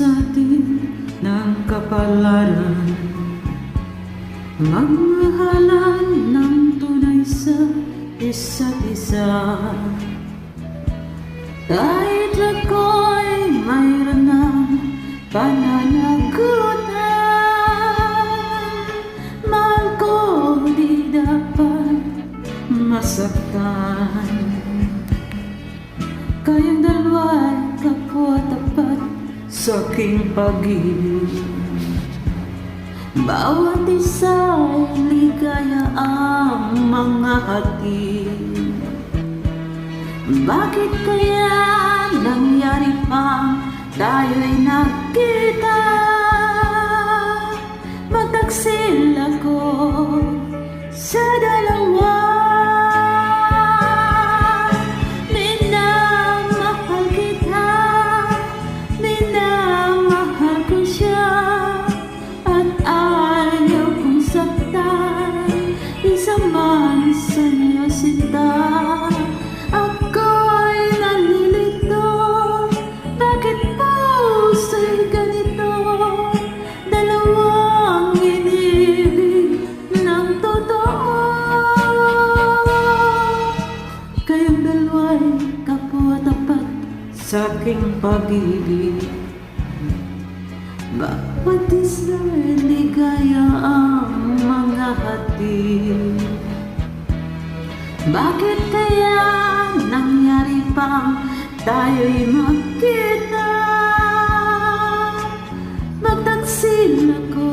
sa'tin ng kapalaran, magmahalan ng tunay sa isa't isa. Kahit ako'y mayroon ng pananagutan, mahal ko di dapat masaktan. Kayong dalawa'y kapwa tapat sa aking pag-ibig, bawat isa'y ligaya ang mga hatid. Bakit kaya nangyari pang tayo'y nagkita? Magtaksil ako sa dalawa. Minamahal kita, minamahal ko siya, at ayaw kong saktan, isa man sa iyo sinta. Ako'y nalilito, bakit puso'y ganito? Dalawang inibig ng totoo. Kayong dalawa'y kapwa tapat sa aking pag-ibig, bawat isa'y ligaya ang mga hatid. Bakit kaya nangyari pang tayo'y magkita? Magtaksil ako